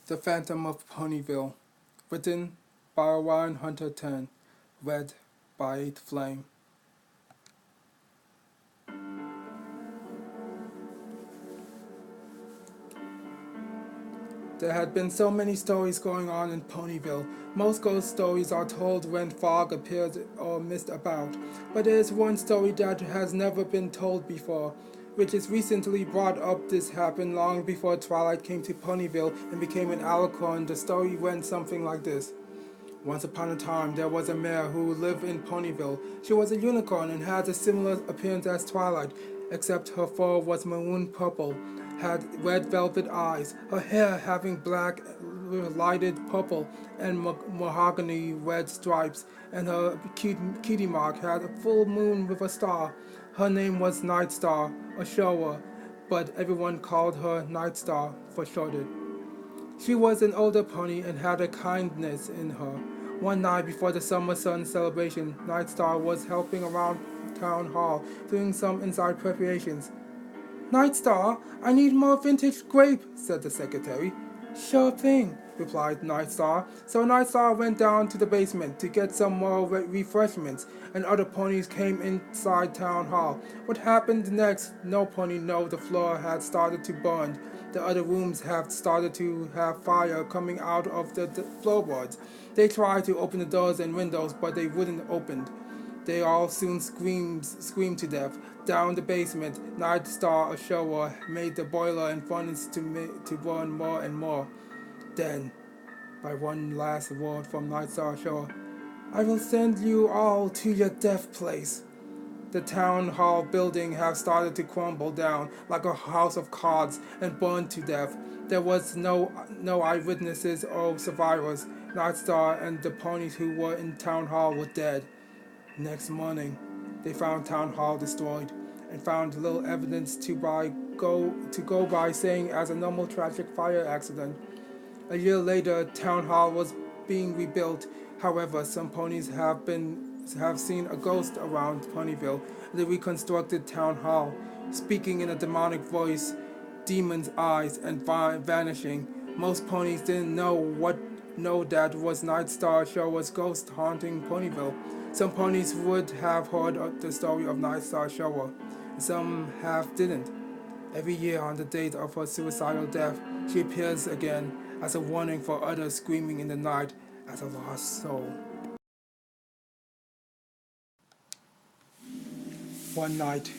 The Phantom of Ponyville, written by orionhunter10, read by 8 Flame. There had been so many stories going on in Ponyville. Most ghost stories are told when fog appears or mist about, but there is one story that has never been told before, which is recently brought up. This happened long before Twilight came to Ponyville and became an alicorn. The story went something like this. Once upon a time, there was a mare who lived in Ponyville. She was a unicorn and had a similar appearance as Twilight, except her fur was maroon purple, had red velvet eyes, her hair having black lighted purple and mahogany red stripes, and her kitty mark had a full moon with a star. Her name was Night Star, a shower, but everyone called her Night Star for shorted. She was an older pony and had a kindness in her. One night before the summer sun celebration, Night Star was helping around town hall, doing some inside preparations. Night Star, I need more vintage grape, said the secretary. Sure thing, replied Night Star. So Night Star went down to the basement to get some more refreshments, and other ponies came inside town hall. What happened next, no pony knew. The floor had started to burn. The other rooms have started to have fire coming out of the floorboards. They tried to open the doors and windows, but they wouldn't open. They all soon screamed to death. Down the basement, Night Star, a shower, made the boiler and furnace to burn more and more. Then, by one last word from Night Star Shower, I will send you all to your death place. The town hall building had started to crumble down like a house of cards and burned to death. There was no eyewitnesses or survivors. Night Star and the ponies who were in town hall were dead. Next morning, they found town hall destroyed and found little evidence to go by, saying as a normal tragic fire accident. A year later, town hall was being rebuilt. However, some ponies have seen a ghost around Ponyville. The reconstructed town hall, speaking in a demonic voice, demon's eyes, and vanishing. Most ponies didn't know that was Night Star Shower's ghost haunting Ponyville. Some ponies would have heard the story of Night Star Shower, and some didn't. Every year on the date of her suicidal death, she appears again as a warning for others screaming in the night as a lost soul. One night,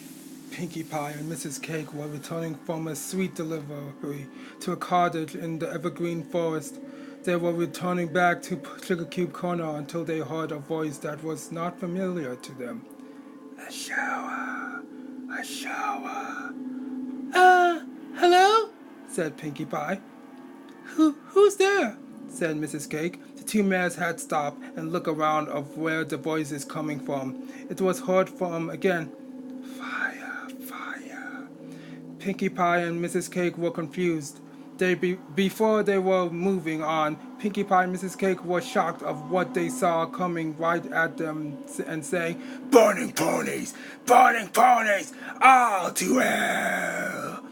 Pinkie Pie and Mrs. Cake were returning from a sweet delivery to a cottage in the evergreen forest. They were returning back to Sugar Cube Corner until they heard a voice that was not familiar to them. A shower, a shower. Hello? Said Pinkie Pie. Who's there? Said Mrs. Cake. The two mares had stopped and looked around of where the voice is coming from. It was heard from again. Fire, fire. Pinkie Pie and Mrs. Cake were confused. Before they were moving on, Pinkie Pie and Mrs. Cake were shocked of what they saw coming right at them and saying, burning ponies, all to hell.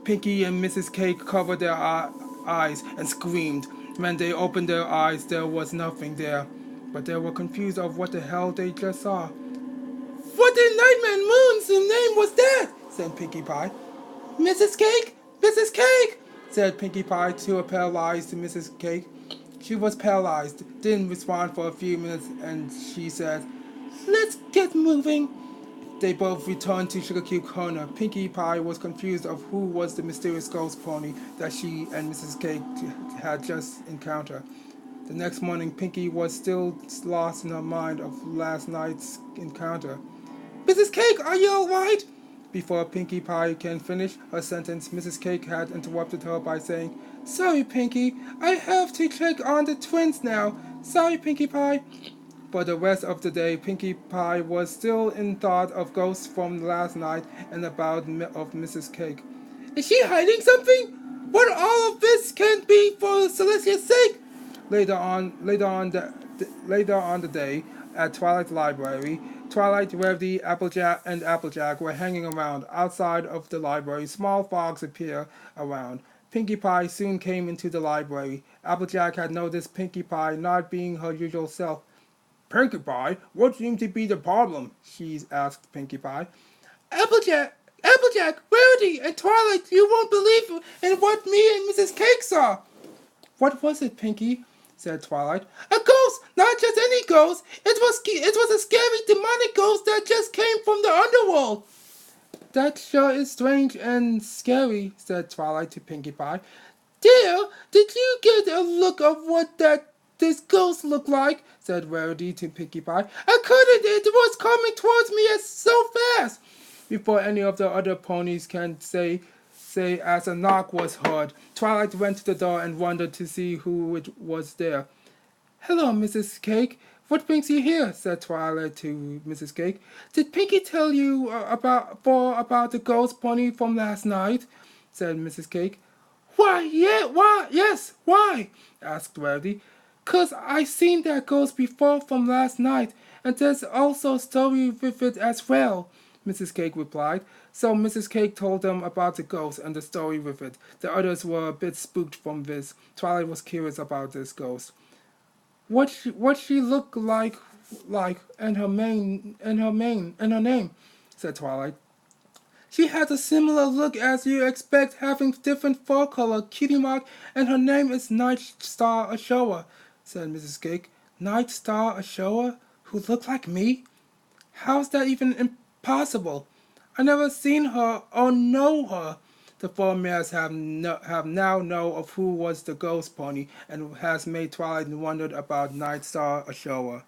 Pinkie and Mrs. Cake covered their eyes and screamed. When they opened their eyes, there was nothing there, but they were confused of what the hell they just saw. What in Nightmare Moon's name was that? Said Pinkie Pie. Mrs. Cake, said Pinkie Pie to a paralyzed Mrs. Cake. She was paralyzed, didn't respond for a few minutes, and she said, let's get moving. They both returned to Sugar Cube Corner. Pinkie Pie was confused of who was the mysterious ghost pony that she and Mrs. Cake had just encountered. The next morning, Pinkie was still lost in her mind of last night's encounter. Mrs. Cake, are you all right? Before Pinkie Pie can finish her sentence, Mrs. Cake had interrupted her by saying, sorry, Pinkie, I have to check on the twins now. Sorry, Pinkie Pie. For the rest of the day, Pinkie Pie was still in thought of ghosts from last night and about of Mrs. Cake. Is she hiding something? What all of this can't be for Celestia's sake? Later on the day, at Twilight Library, Twilight, Revdy, Applejack, and Applejack were hanging around. Outside of the library, small fogs appear around. Pinkie Pie soon came into the library. Applejack had noticed Pinkie Pie not being her usual self. Pinkie Pie, what seems to be the problem? She asked Pinkie Pie. Applejack, Rarity, and Twilight, you won't believe in what me and Mrs. Cake saw. What was it, Pinkie? Said Twilight. A ghost, not just any ghost. It was a scary demonic ghost that just came from the underworld. That sure is strange and scary, said Twilight to Pinkie Pie. Dear, did you get a look of what this ghost looked like? Said Rarity to Pinkie Pie. I couldn't, it was coming towards me so fast. Before any of the other ponies can say as a knock was heard, Twilight went to the door and wondered to see who it was there. Hello, Mrs. Cake. What brings you here? Said Twilight to Mrs. Cake. Did Pinkie tell you about the ghost pony from last night? Said Mrs. Cake. Yes, why? Asked Rarity. 'Cause I seen that ghost before from last night, and there's also a story with it as well, Mrs. Cake replied. So Mrs. Cake told them about the ghost and the story with it. The others were a bit spooked from this. Twilight was curious about this ghost. What she look like and her name, said Twilight. She has a similar look as you expect, having different fur color, cutie mark, and her name is Night Star Ashoa, said Mrs. Cake. Night Star Ashoa, who look like me? How's that even impossible? I never seen her or know her. The four mares have now know of who was the ghost pony, and has made Twilight wondered about Night Star Ashoa.